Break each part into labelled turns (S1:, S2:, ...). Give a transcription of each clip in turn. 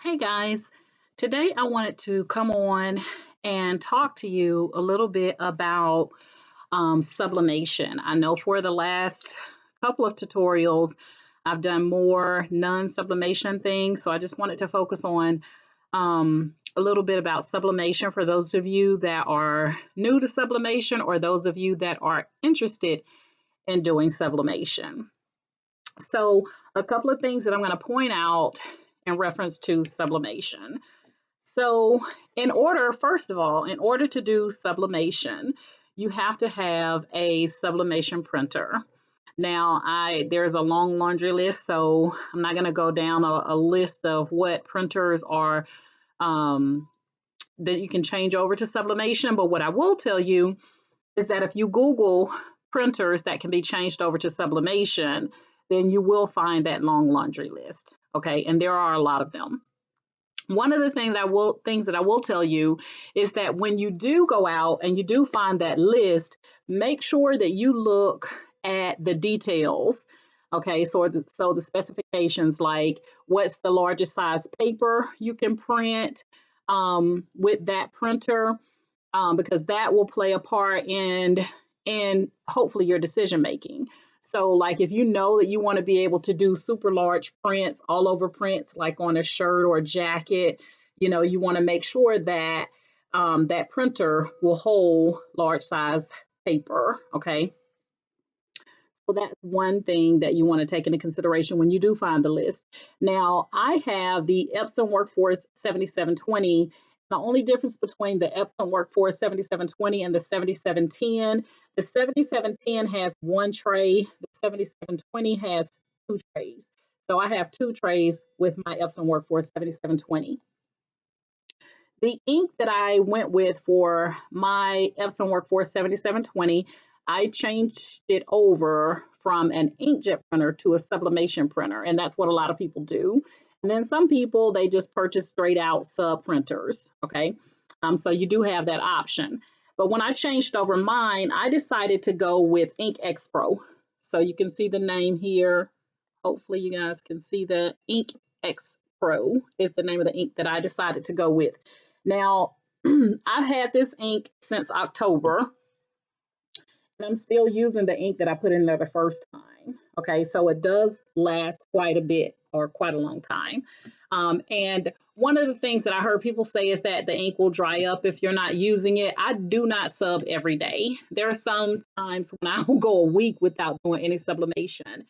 S1: Hey guys, today I wanted to come on and talk to you a little bit about sublimation. I know for the last couple of tutorials, I've done more non-sublimation things, so I just wanted to focus on a little bit about sublimation for those of you that are new to sublimation or those of you that are interested in doing sublimation. So, a couple of things that I'm going to point out in reference to sublimation. So, first of all, in order to do sublimation, you have to have a sublimation printer. Now, there's a long laundry list, so I'm not going to go down a list of what printers are um, that you can change over to sublimation. But what I will tell you is that if you Google printers that can be changed over to sublimation, then you will find that long laundry list. Okay, and there are a lot of them. One of the things that I will tell you is that when you do go out and you do find that list, make sure that you look at the details. Okay, so the specifications, like what's the largest size paper you can print with that printer, because that will play a part in hopefully your decision making. So, like if you know that you want to be able to do super large prints, all over prints, like on a shirt or a jacket, you want to make sure that that printer will hold large size paper. Okay, so that's one thing that you want to take into consideration when you do find the list. Now, I have the Epson Workforce 7720. The only difference between the Epson Workforce 7720 and the 7710, the 7710 has one tray, the 7720 has two trays. So I have two trays with my Epson Workforce 7720. The ink that I went with for my Epson Workforce 7720, I changed it over from an inkjet printer to a sublimation printer, and that's what a lot of people do. And then some people, they just purchase straight out sub printers, okay? So you do have that option. But when I changed over mine, I decided to go with Ink X Pro. So you can see the name here. Hopefully you guys can see the Ink X Pro is the name of the ink that I decided to go with. Now, I've had this ink since October, and I'm still using the ink that I put in there the first time. Okay, so it does last quite a bit or quite a long time. And one of the things that I heard people say is that the ink will dry up if you're not using it. I do not sub every day. There are some times when I will go a week without doing any sublimation,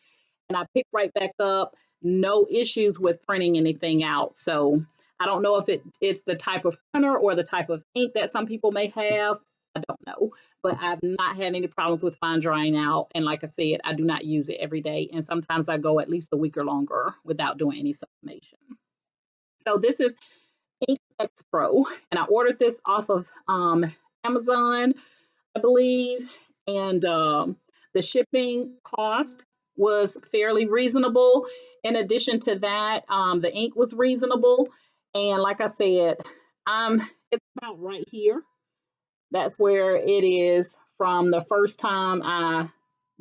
S1: and I pick right back up, no issues with printing anything out. So I don't know if it's the type of printer or the type of ink that some people may have. I don't know, but I've not had any problems with fine drying out. And like I said, I do not use it every day. And sometimes I go at least a week or longer without doing any sublimation. So this is Ink X Pro, and I ordered this off of Amazon, I believe, and the shipping cost was fairly reasonable. In addition to that, the ink was reasonable, and like I said, it's about right here. That's where it is from the first time I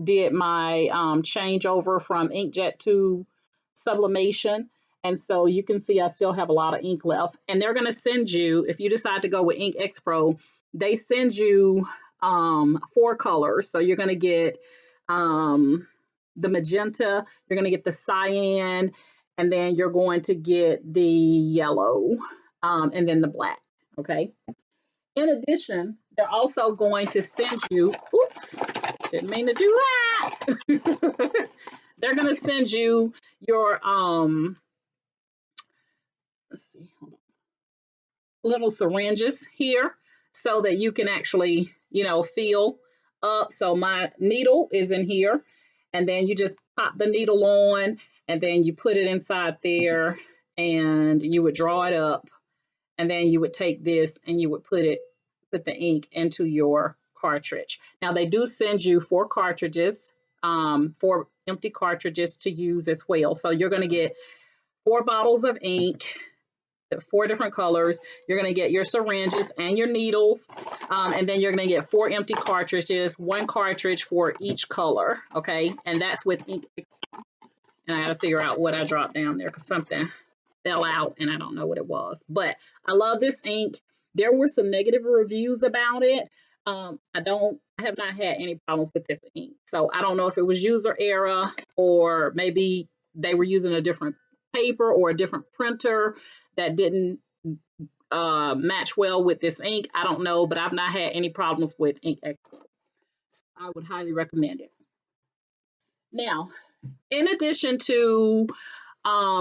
S1: did my changeover from inkjet to sublimation. And so you can see I still have a lot of ink left. And they're going to send you, if you decide to go with Ink X Pro, they send you four colors. So you're going to get the magenta, you're going to get the cyan, and then you're going to get the yellow, and then the black. Okay. In addition, they're also going to send you, oops, didn't mean to do that. They're going to send you your, let's see, hold on, little syringes here so that you can actually, feel up. So my needle is in here, and then you just pop the needle on, and then you put it inside there, and you would draw it up, and then you would take this and you would put the ink into your cartridge. Now they do send you four cartridges, four empty cartridges to use as well. So you're going to get four bottles of ink, four different colors. You're going to get your syringes and your needles, and then you're going to get four empty cartridges, one cartridge for each color. Okay, and that's with ink. And I got to figure out what I dropped down there because something fell out and I don't know what it was. But I love this ink. There were some negative reviews about it. I have not had any problems with this ink. So I don't know if it was user error or maybe they were using a different paper or a different printer that didn't match well with this ink. I don't know, but I've not had any problems with ink. I would highly recommend it. Now, in addition to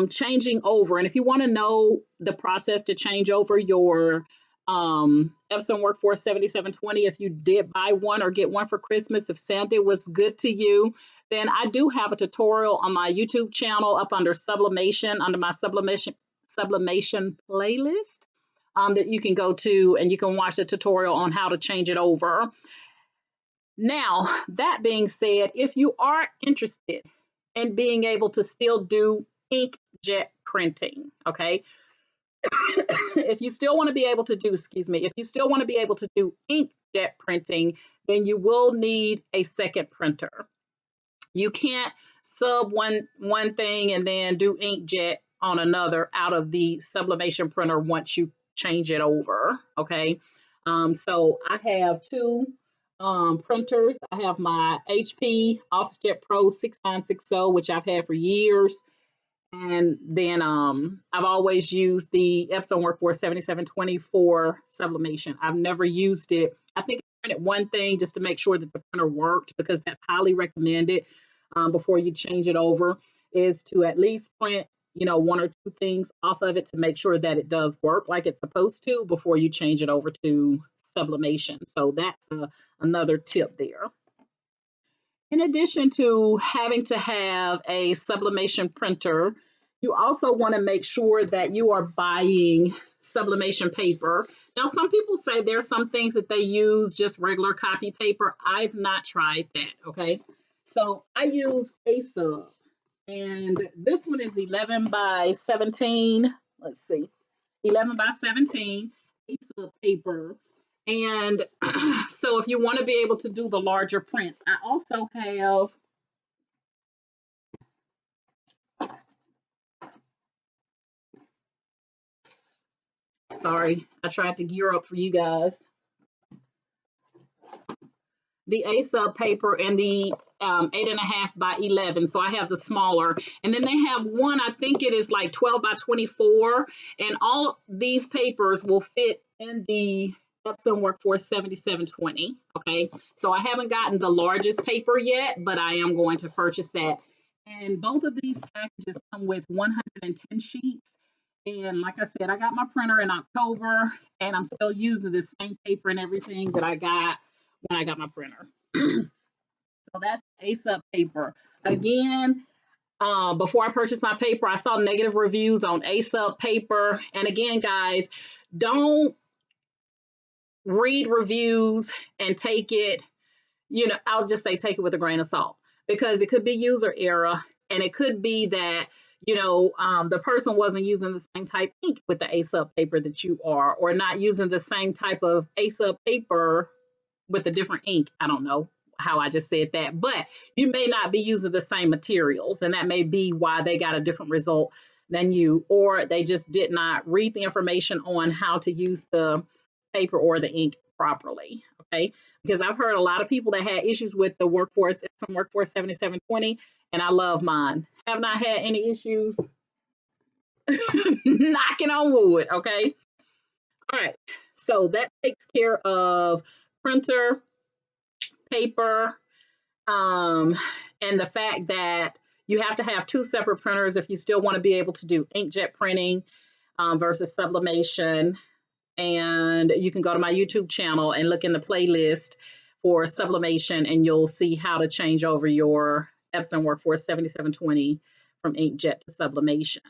S1: changing over, and if you want to know the process to change over your Epson Workforce 7720, if you did buy one or get one for Christmas, if Santa was good to you, then I do have a tutorial on my YouTube channel up under sublimation, under my sublimation playlist, that you can go to and you can watch the tutorial on how to change it over. Now, that being said, if you are interested in being able to still do inkjet printing, okay, if you still want to be able to do, excuse me, if you still want to be able to do inkjet printing, then you will need a second printer. You can't sub one thing and then do inkjet on another out of the sublimation printer once you change it over. Okay, so I have two printers. I have my HP OfficeJet Pro 6960, which I've had for years. And then I've always used the Epson Workforce 7720 for sublimation. I've never used it. I think I printed one thing just to make sure that the printer worked, because that's highly recommended before you change it over, is to at least print, one or two things off of it to make sure that it does work like it's supposed to before you change it over to sublimation. So that's another tip there. In addition to having to have a sublimation printer, you also want to make sure that you are buying sublimation paper. Now, some people say there's some things that they use just regular copy paper. I've not tried that, okay? So I use a sub, and this one is 11 by 17. Let's see, 11 by 17 a sub paper. And so if you want to be able to do the larger prints, I also have, sorry, I tried to gear up for you guys, the A sub paper and the 8.5 by 11. So I have the smaller, and then they have one, I think it is like 12 by 24, and all these papers will fit in the Epson Workforce 7720. Okay, so I haven't gotten the largest paper yet, but I am going to purchase that. And both of these packages come with 110 sheets. And like I said, I got my printer in October, and I'm still using the same paper and everything that I got when I got my printer. So that's A-Sub paper. Again, before I purchased my paper, I saw negative reviews on A-Sub paper. And again, guys, don't read reviews and take it, I'll just say take it with a grain of salt, because it could be user error, and it could be that, the person wasn't using the same type ink with the A-Sub paper that you are, or not using the same type of A-Sub paper with a different ink. I don't know how I just said that, but you may not be using the same materials, and that may be why they got a different result than you, or they just did not read the information on how to use the paper or the ink properly. Okay, because I've heard a lot of people that had issues with the some Workforce 7720, and I love mine. Have not had any issues. Knocking on wood. Okay, all right, so that takes care of printer, paper, and the fact that you have to have two separate printers if you still want to be able to do inkjet printing versus sublimation. And you can go to my YouTube channel and look in the playlist for sublimation, and you'll see how to change over your Epson Workforce 7720 from inkjet to sublimation.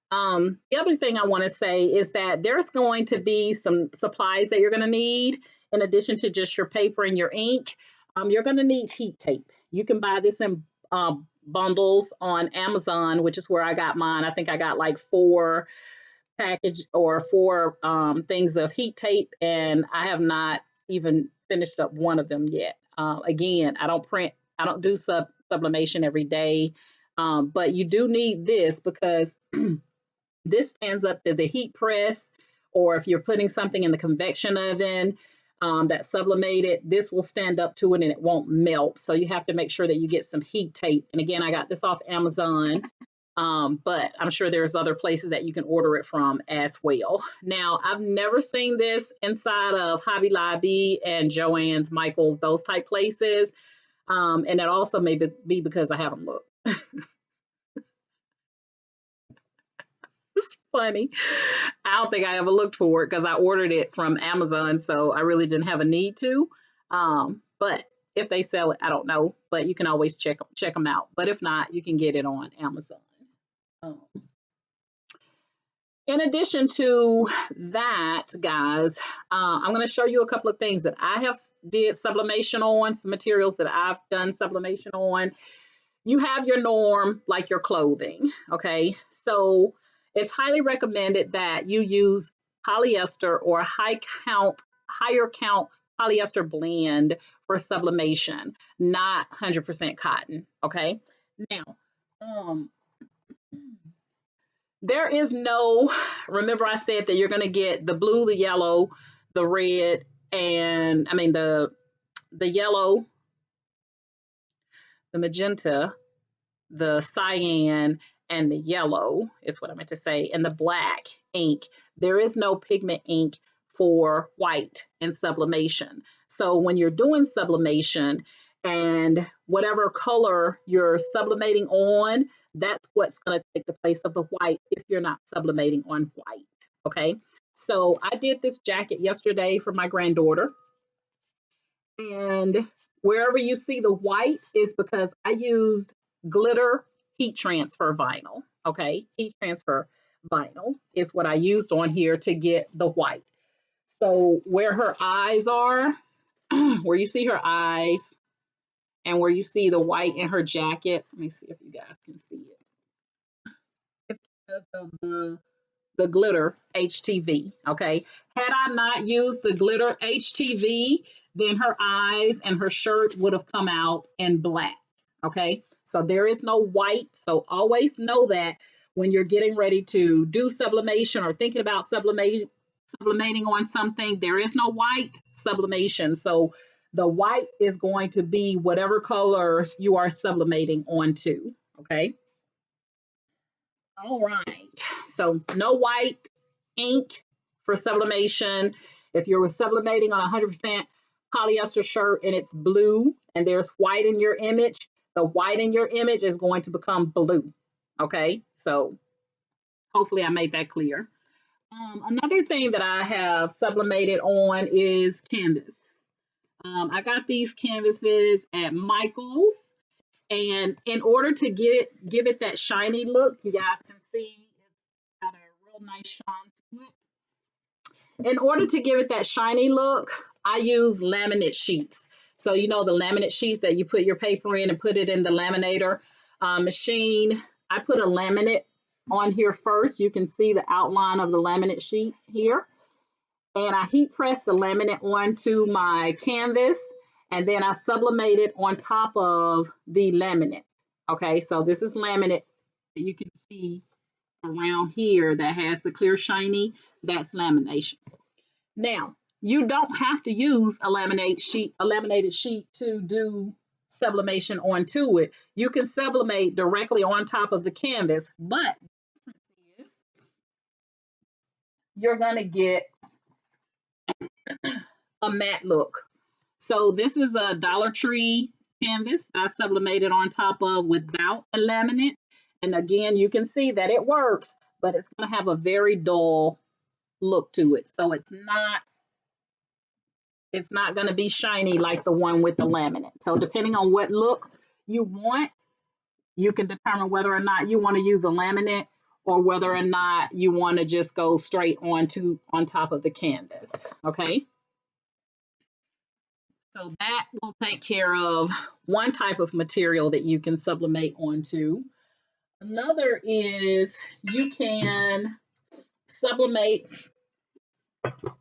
S1: The other thing I want to say is that there's going to be some supplies that you're going to need in addition to just your paper and your ink. You're going to need heat tape. You can buy this in bundles on Amazon, which is where I got mine. I think I got like four things of heat tape, and I have not even finished up one of them yet. Again, I don't do sublimation every day, but you do need this because This stands up to the heat press, or if you're putting something in the convection oven that's sublimated, this will stand up to it and it won't melt. So you have to make sure that you get some heat tape. And again, I got this off Amazon, but I'm sure there's other places that you can order it from as well. Now, I've never seen this inside of Hobby Lobby and Joann's, Michael's, those type places. And it also may be because I haven't looked. It's funny. I don't think I ever looked for it because I ordered it from Amazon, so I really didn't have a need to. But if they sell it, I don't know. But you can always check them out. But if not, you can get it on Amazon. Um, in addition to that, guys, I'm going to show you a couple of things that I have did sublimation on, some materials that I've done sublimation on. You have your norm, like your clothing, okay? So it's highly recommended that you use polyester or higher count polyester blend for sublimation, not 100% cotton, okay? Now, um, there is no, remember I said that you're going to get the blue, the yellow, the red, and I mean the yellow, the magenta, the cyan, and the yellow is what I meant to say, and the black ink. There is no pigment ink for white in sublimation. So when you're doing sublimation and whatever color you're sublimating on, that's what's going to take the place of the white if you're not sublimating on white. Okay. So I did this jacket yesterday for my granddaughter. And wherever you see the white is because I used glitter heat transfer vinyl. Okay, heat transfer vinyl is what I used on here to get the white. So where her eyes are, where you see her eyes and where you see the white in her jacket, let me see if you guys can see it. It's because of the glitter HTV. Okay. Had I not used the glitter HTV, then her eyes and her shirt would have come out in black. Okay. So there is no white. So always know that when you're getting ready to do sublimation or thinking about sublimating on something, there is no white sublimation. So the white is going to be whatever color you are sublimating onto. Okay. All right. So no white ink for sublimation. If you're sublimating on 100% polyester shirt and it's blue and there's white in your image, the white in your image is going to become blue. Okay. So hopefully I made that clear. Another thing that I have sublimated on is canvas. I got these canvases at Michael's. And in order to give it that shiny look, you guys can see it's got a real nice shine to it. In order to give it that shiny look, I use laminate sheets. So you know the laminate sheets that you put your paper in and put it in the laminator machine. I put a laminate on here first. You can see the outline of the laminate sheet here. And I heat press the laminate onto my canvas, and then I sublimate it on top of the laminate. Okay, so this is laminate that you can see around here that has the clear shiny, that's lamination. Now, you don't have to use a laminated sheet to do sublimation onto it. You can sublimate directly on top of the canvas, but you're going to get a matte look. So this is a Dollar Tree canvas that I sublimated on top of without a laminate. And again, you can see that it works, but it's going to have a very dull look to it. So it's not going to be shiny like the one with the laminate. So depending on what look you want, you can determine whether or not you want to use a laminate or whether or not you want to just go straight on top of the canvas. Okay. So that will take care of one type of material that you can sublimate onto. Another is you can sublimate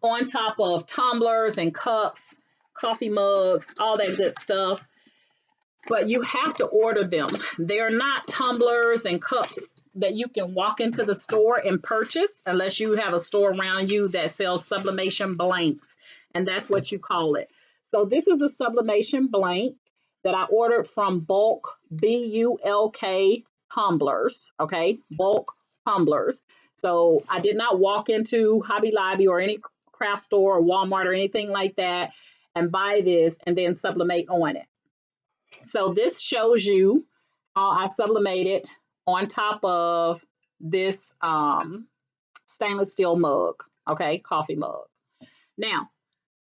S1: on top of tumblers and cups, coffee mugs, all that good stuff. but you have to order them. They're not tumblers and cups that you can walk into the store and purchase unless you have a store around you that sells sublimation blanks, and that's what you call it. So this is a sublimation blank that I ordered from Bulk, BULK tumblers, okay? Bulk tumblers. So I did not walk into Hobby Lobby or any craft store or Walmart or anything like that and buy this and then sublimate on it. So this shows you how I sublimated on top of this stainless steel mug, okay, coffee mug. Now,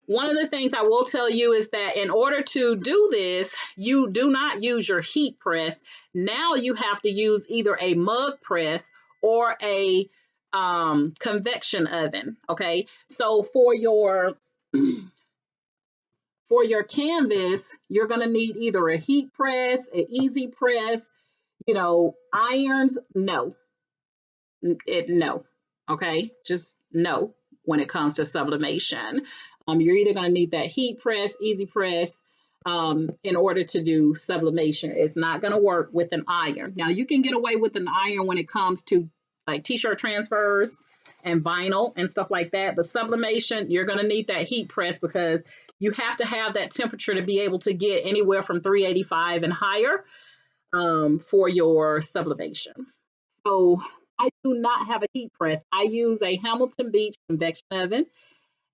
S1: one of the things I will tell you is that in order to do this, you do not use your heat press. Now you have to use either a mug press or a convection oven, okay? So for your canvas, you're going to need either a heat press, an easy press, irons. No, okay, just no when it comes to sublimation. You're either going to need that heat press, easy press, in order to do sublimation. It's not going to work with an iron. Now you can get away with an iron when it comes to like t-shirt transfers and vinyl and stuff like that, but sublimation, you're going to need that heat press because you have to have that temperature to be able to get anywhere from 385 and higher for your sublimation. So I do not have a heat press. I use a Hamilton Beach convection oven.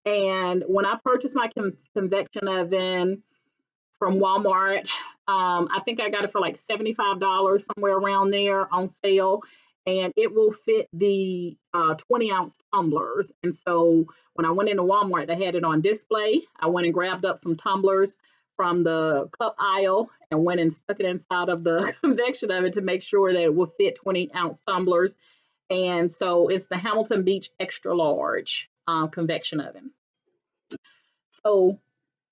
S1: And when I purchased my convection oven from Walmart, I think I got it for like $75, somewhere around there on sale. And it will fit the 20-ounce tumblers. And so when I went into Walmart, they had it on display. I went and grabbed up some tumblers from the cup aisle and went and stuck it inside of the convection oven to make sure that it would fit 20-ounce tumblers. And so it's the Hamilton Beach Extra Large convection oven. So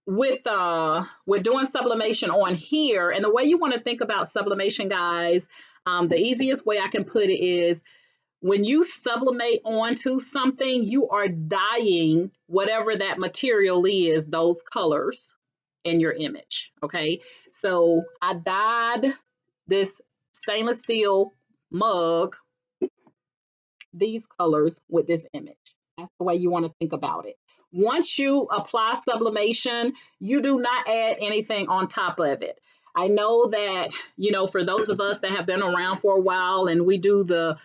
S1: with doing sublimation on here, and the way you want to think about sublimation, guys, the easiest way I can put it is when you sublimate onto something, you are dyeing whatever that material is, those colors in your image. Okay, so I dyed this stainless steel mug these colors with this image. That's the way you want to think about it. Once you apply sublimation, you do not add anything on top of it. I know that, for those of us that have been around for a while and we do the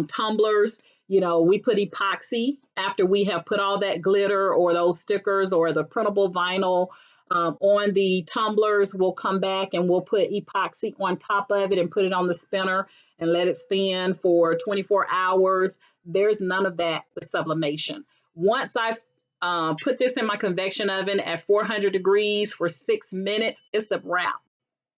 S1: tumblers, we put epoxy after we have put all that glitter or those stickers or the printable vinyl on the tumblers. We'll come back and we'll put epoxy on top of it and put it on the spinner and let it spin for 24 hours. There's none of that with sublimation. Once I've put this in my convection oven at 400 degrees for 6 minutes, it's a wrap.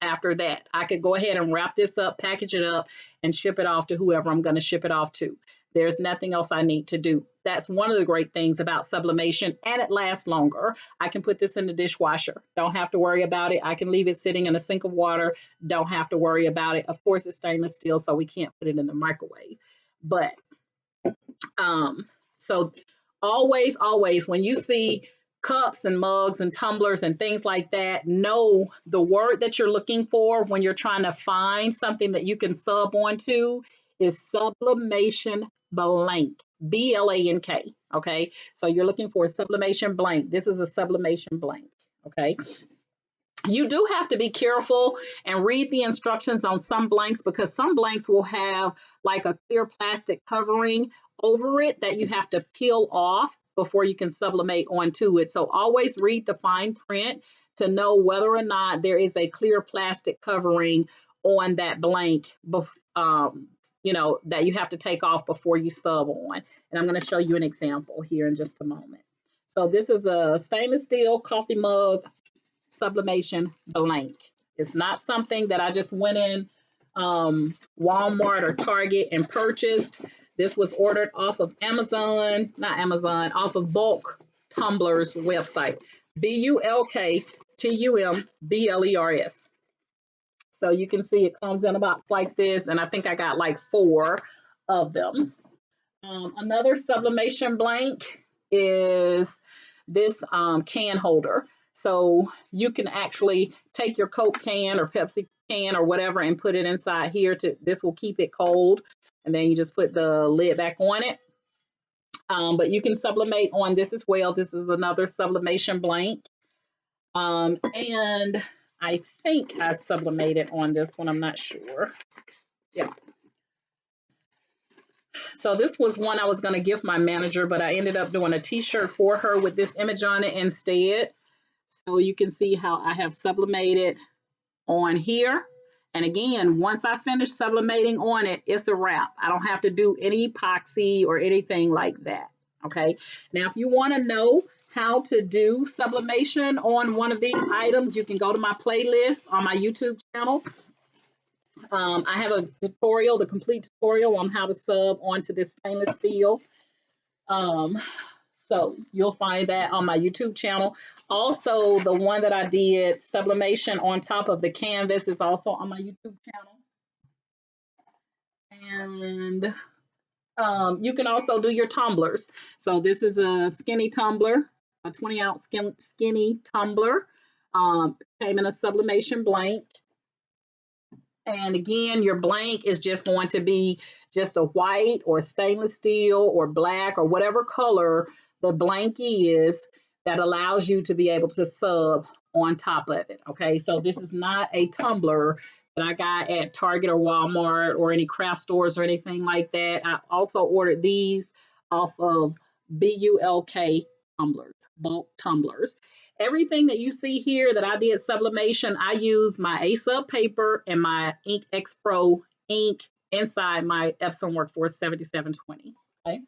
S1: After that, I could go ahead and wrap this up, package it up, and ship it off to whoever I'm going to ship it off to. There's nothing else I need to do. That's one of the great things about sublimation, and it lasts longer. I can put this in the dishwasher. Don't have to worry about it. I can leave it sitting in a sink of water. Don't have to worry about it. Of course, it's stainless steel, so we can't put it in the microwave. But so always, when you see cups and mugs and tumblers and things like that, know the word that you're looking for when you're trying to find something that you can sub onto is sublimation blank, BLANK. Okay, so you're looking for a sublimation blank. This is a sublimation blank. Okay, you do have to be careful and read the instructions on some blanks because some blanks will have like a clear plastic covering over it that you have to peel off before you can sublimate onto it. So always read the fine print to know whether or not there is a clear plastic covering on that blank, that you have to take off before you sub on. And I'm going to show you an example here in just a moment. So this is a stainless steel coffee mug sublimation blank. It's not something that I just went in Walmart or Target and purchased. This was ordered off of off of Bulk Tumblers website, BULKTUMBLERS. So you can see it comes in a box like this, and I think I got like 4 of them. Another sublimation blank is this can holder. So you can actually take your Coke can or Pepsi can or whatever and put it inside here. This will keep it cold. And then you just put the lid back on it. But you can sublimate on this as well. This is another sublimation blank. And I think I sublimated on this one. I'm not sure. Yeah. So this was one I was going to give my manager, but I ended up doing a t-shirt for her with this image on it instead. So you can see how I have sublimated on here. And again, once I finish sublimating on it, it's a wrap. I don't have to do any epoxy or anything like that. Okay. Now, if you want to know how to do sublimation on one of these items, you can go to my playlist on my YouTube channel. I have a tutorial, the complete tutorial on how to sub onto this stainless steel. So you'll find that on my YouTube channel. Also, the one that I did sublimation on top of the canvas is also on my YouTube channel. And you can also do your tumblers. So this is a skinny tumbler, a 20-ounce skinny tumbler. Came in a sublimation blank. And again, your blank is just going to be just a white or stainless steel or black or whatever color the blank is that allows you to be able to sub on top of it. Okay, so this is not a tumbler that I got at Target or Walmart or any craft stores or anything like that. I also ordered these off of BULK tumblers, bulk tumblers. Everything that you see here that I did sublimation, I use my A-Sub paper and my Ink X Pro ink inside my Epson Workforce 7720. Okay.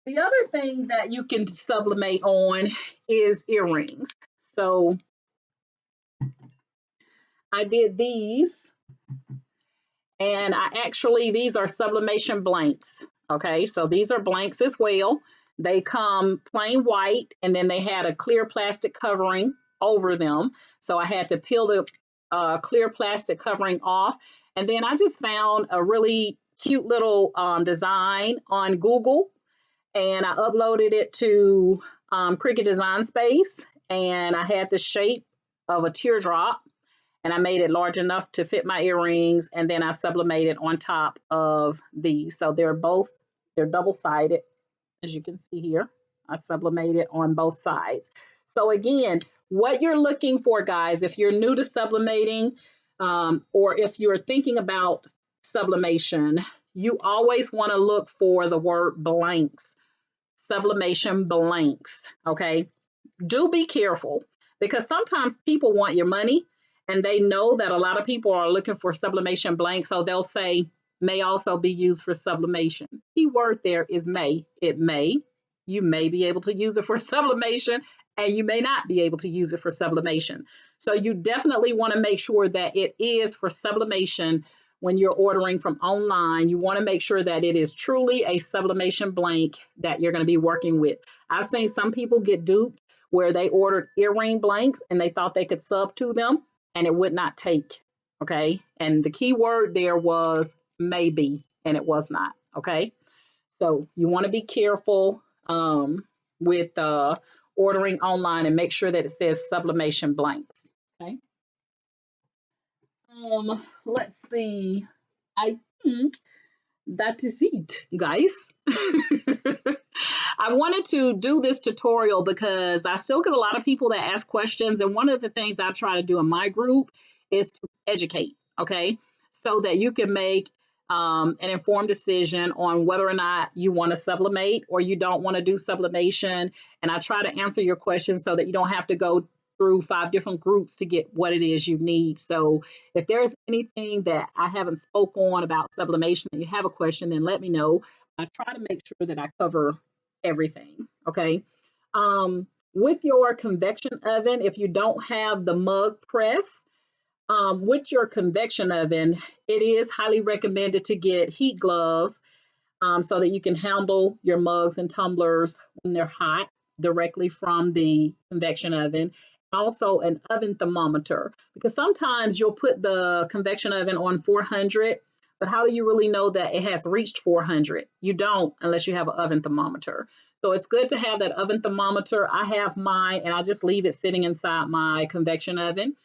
S1: The other thing that you can sublimate on is earrings. So I did these, and these are sublimation blanks. Okay, so these are blanks as well. They come plain white, and then they had a clear plastic covering over them. So I had to peel the clear plastic covering off. And then I just found a really cute little design on Google, and I uploaded it to Cricut Design Space, and I had the shape of a teardrop, and I made it large enough to fit my earrings, and then I sublimated on top of these. So they're double-sided, as you can see here. I sublimated on both sides. So again, what you're looking for, guys, if you're new to sublimating, or if you're thinking about sublimation, you always want to look for the word blanks, sublimation blanks, okay? Do be careful, because sometimes people want your money and they know that a lot of people are looking for sublimation blanks, so they'll say may also be used for sublimation. Key word there is may. It may. You may be able to use it for sublimation, and you may not be able to use it for sublimation. So you definitely want to make sure that it is for sublimation. When you're ordering from online, you want to make sure that it is truly a sublimation blank that you're going to be working with. I've seen some people get duped where they ordered earring blanks and they thought they could sub to them, and it would not take. Okay, and the key word there was maybe, and it was not. Okay, so you want to be careful with ordering online and make sure that it says sublimation blanks. Okay. Let's see. I think that is it, guys. I wanted to do this tutorial because I still get a lot of people that ask questions, and one of the things I try to do in my group is to educate, okay, so that you can make an informed decision on whether or not you want to sublimate or you don't want to do sublimation. And I try to answer your questions so that you don't have to go through 5 different groups to get what it is you need. So if there's anything that I haven't spoke on about sublimation and you have a question, then let me know. I try to make sure that I cover everything. Okay. With your convection oven, if you don't have the mug press, with your convection oven, it is highly recommended to get heat gloves so that you can handle your mugs and tumblers when they're hot directly from the convection oven. Also, an oven thermometer, because sometimes you'll put the convection oven on 400, but how do you really know that it has reached 400? You don't unless you have an oven thermometer. So it's good to have that oven thermometer. I have mine and I just leave it sitting inside my convection oven.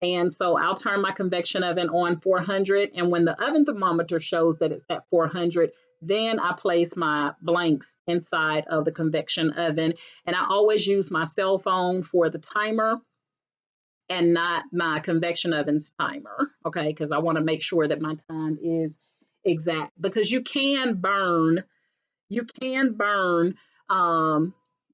S1: And so I'll turn my convection oven on 400. And when the oven thermometer shows that it's at 400, then I place my blanks inside of the convection oven. And I always use my cell phone for the timer and not my convection oven's timer, okay? Because I want to make sure that my time is exact. Because you can burn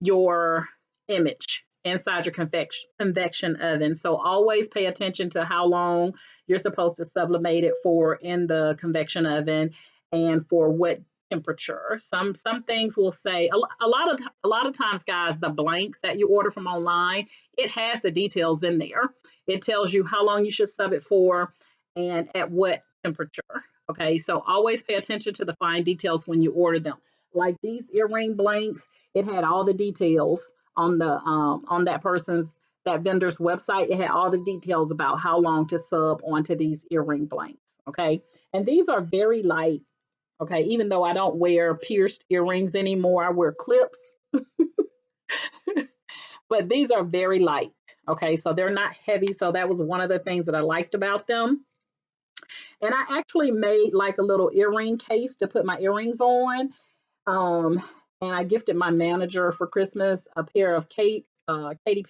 S1: your image inside your convection oven. So always pay attention to how long you're supposed to sublimate it for in the convection oven and for what temperature. Some things will say a lot of times, guys, the blanks that you order from online, it has the details in there. It tells you how long you should sub it for and at what temperature. Okay, so always pay attention to the fine details when you order them. Like these earring blanks, it had all the details on that vendor's website. It had all the details about how long to sub onto these earring blanks. Okay, and these are very light. Okay, even though I don't wear pierced earrings anymore, I wear clips, but these are very light. Okay, so they're not heavy. So that was one of the things that I liked about them. And I actually made like a little earring case to put my earrings on. Um, and I gifted my manager for Christmas a pair of Katy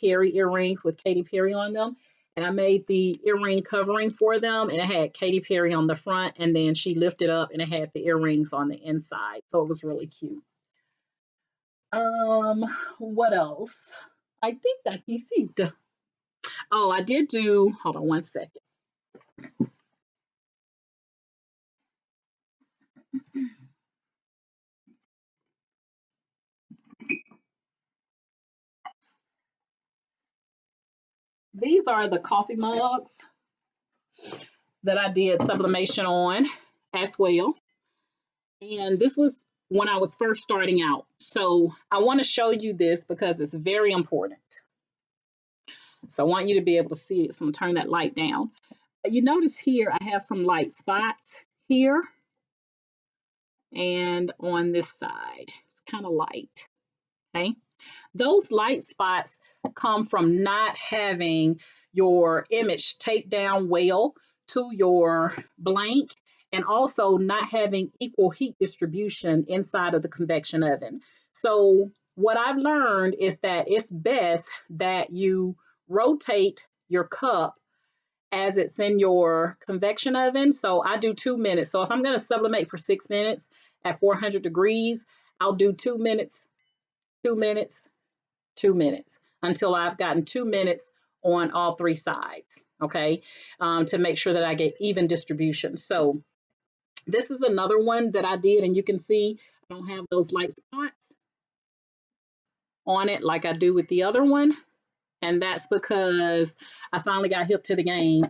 S1: Perry earrings with Katy Perry on them. And I made the earring covering for them, and it had Katy Perry on the front, and then she lifted up, and it had the earrings on the inside. So it was really cute. Um, what else? I think that you see. Oh, I did do. Hold on one second. These are the coffee mugs that I did sublimation on as well. And this was when I was first starting out. So I want to show you this because it's very important. So I want you to be able to see it. So I'm going to turn that light down. You notice here I have some light spots here and on this side. It's kind of light. Okay. Those light spots come from not having your image taped down well to your blank and also not having equal heat distribution inside of the convection oven. So what I've learned is that it's best that you rotate your cup as it's in your convection oven. So I do 2 minutes. So if I'm going to sublimate for 6 minutes at 400 degrees, I'll do 2 minutes, 2 minutes, 2 minutes until I've gotten 2 minutes on all three sides, okay, to make sure that I get even distribution. So this is another one that I did, and you can see I don't have those light spots on it like I do with the other one. And that's because I finally got hip to the game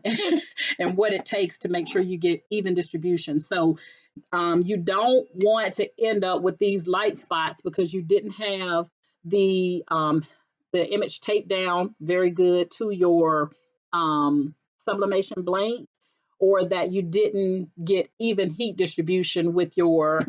S1: and what it takes to make sure you get even distribution. So you don't want to end up with these light spots because you didn't have the image taped down very good to your sublimation blank, or that you didn't get even heat distribution with your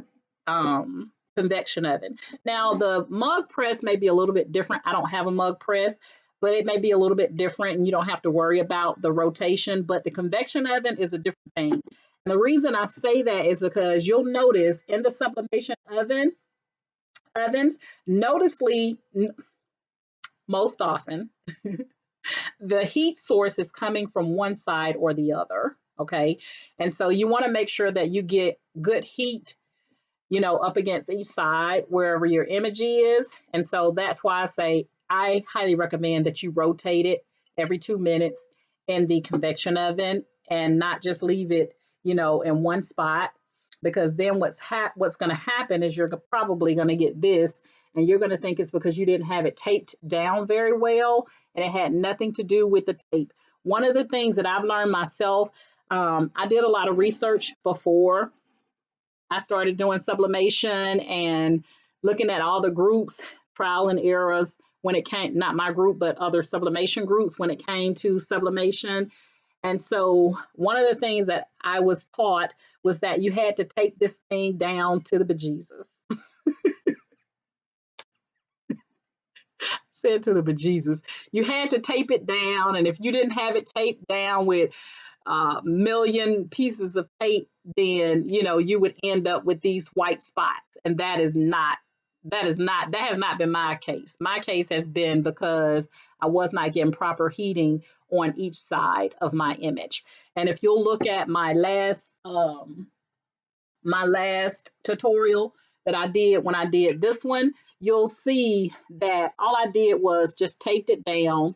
S1: convection oven. Now the mug press may be a little bit different. I don't have a mug press, but it may be a little bit different and you don't have to worry about the rotation, but the convection oven is a different thing. And the reason I say that is because you'll notice in the sublimation ovens, noticeably most often, the heat source is coming from one side or the other. Okay. And so you want to make sure that you get good heat, up against each side wherever your image is. And so that's why I say I highly recommend that you rotate it every 2 minutes in the convection oven and not just leave it, in one spot, because then what's going to happen is you're probably going to get this, and you're going to think it's because you didn't have it taped down very well, and it had nothing to do with the tape. One of the things that I've learned myself, I did a lot of research before I started doing sublimation and looking at all the groups, trial and errors when it came, not my group, but other sublimation groups when it came to sublimation. And so one of the things that I was taught was that you had to take this thing down to the bejesus. Said to the bejesus. You had to tape it down, and if you didn't have it taped down with million pieces of tape, then you would end up with these white spots, and that has not been my case. My case has been because I was not getting proper heating on each side of my image. And if you'll look at my last tutorial that I did when I did this one, you'll see that all I did was just taped it down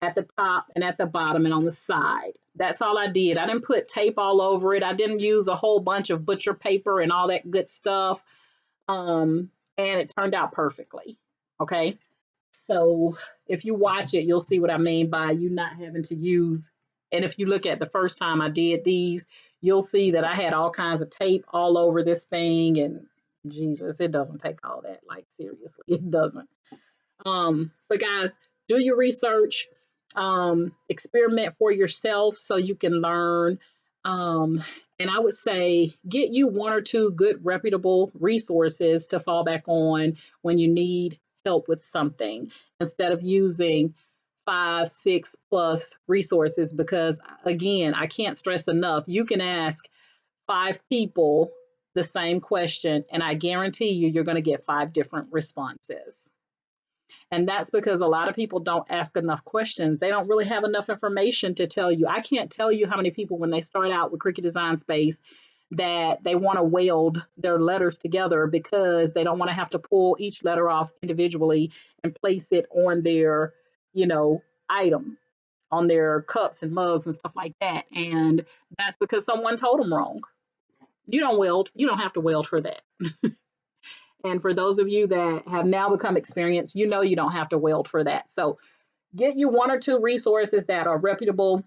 S1: at the top and at the bottom and on the side. That's all I did. I didn't put tape all over it. I didn't use a whole bunch of butcher paper and all that good stuff. And it turned out perfectly. Okay. So if you watch it, you'll see what I mean by you not having to use. And if you look at the first time I did these, you'll see that I had all kinds of tape all over this thing. And Jesus, it doesn't take all that. Like, seriously, it doesn't. But guys, do your research, experiment for yourself so you can learn. And I would say get you one or two good reputable resources to fall back on when you need help with something instead of using 5, 6 plus resources, because again, I can't stress enough, you can ask 5 people the same question and I guarantee you're going to get 5 different responses. And that's because a lot of people don't ask enough questions. They don't really have enough information to tell you. I can't tell you how many people, when they start out with Cricut Design Space, that they want to weld their letters together because they don't want to have to pull each letter off individually and place it on their, item, on their cups and mugs and stuff like that. And that's because someone told them wrong. You don't weld. You don't have to weld for that. And for those of you that have now become experienced, you don't have to weld for that. So get you one or two resources that are reputable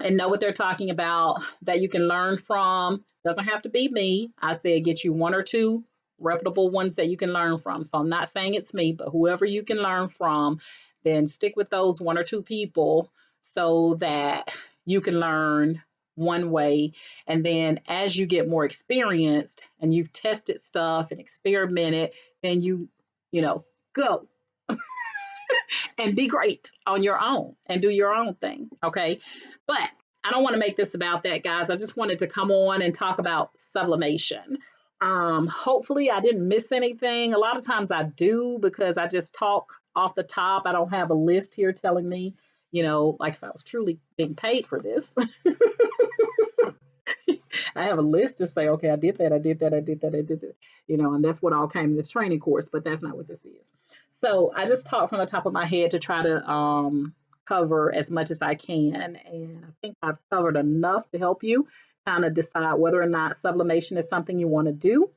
S1: and know what they're talking about, that you can learn from. Doesn't have to be me. I said get you one or two reputable ones that you can learn from. So I'm not saying it's me, but whoever you can learn from, then stick with those one or two people so that you can learn one way. And then as you get more experienced and you've tested stuff and experimented, then go and be great on your own and do your own thing. Okay. But I don't want to make this about that, guys. I just wanted to come on and talk about sublimation. Hopefully I didn't miss anything. A lot of times I do because I just talk off the top. I don't have a list here telling me, like if I was truly being paid for this. I have a list to say, okay, I did that, I did that, I did that, I did that, and that's what all came in this training course, but that's not what this is. So I just talk from the top of my head to try to cover as much as I can. And I think I've covered enough to help you kind of decide whether or not sublimation is something you want to do.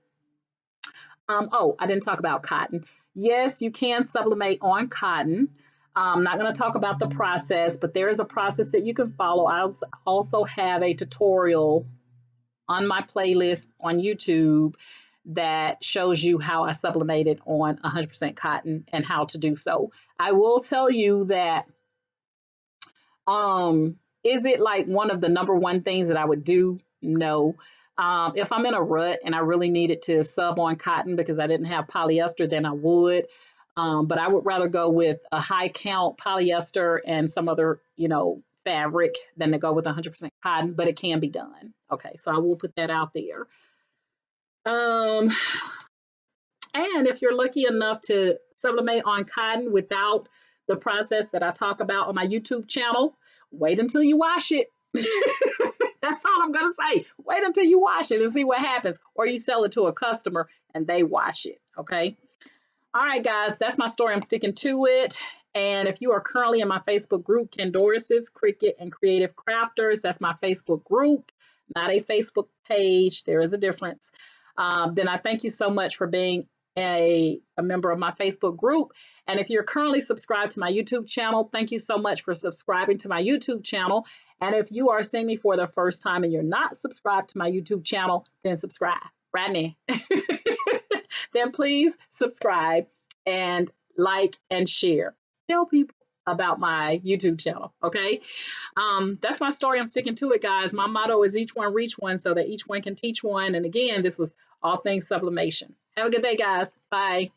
S1: I didn't talk about cotton. Yes, you can sublimate on cotton. I'm not going to talk about the process, but there is a process that you can follow. I also have a tutorial on my playlist on YouTube that shows you how I sublimated on 100% cotton and how to do so. I will tell you that, is it like one of the number one things that I would do? No. If I'm in a rut and I really needed to sub on cotton because I didn't have polyester, then I would. But I would rather go with a high count polyester and some other, fabric than to go with 100% cotton, but it can be done. Okay, so I will put that out there. And if you're lucky enough to sublimate on cotton without the process that I talk about on my YouTube channel, wait until you wash it. That's all I'm going to say. Wait until you wash it and see what happens. Or you sell it to a customer and they wash it. Okay. All right, guys, that's my story. I'm sticking to it. And if you are currently in my Facebook group, Candoris's Cricut and Creative Crafters, that's my Facebook group, not a Facebook page. There is a difference. Then I thank you so much for being a member of my Facebook group. And if you're currently subscribed to my YouTube channel, thank you so much for subscribing to my YouTube channel. And if you are seeing me for the first time and you're not subscribed to my YouTube channel, then subscribe right now. Then please subscribe and like and share. Tell people about my YouTube channel, okay? That's my story. I'm sticking to it, guys. My motto is each one reach one so that each one can teach one. And again, this was all things sublimation. Have a good day, guys. Bye.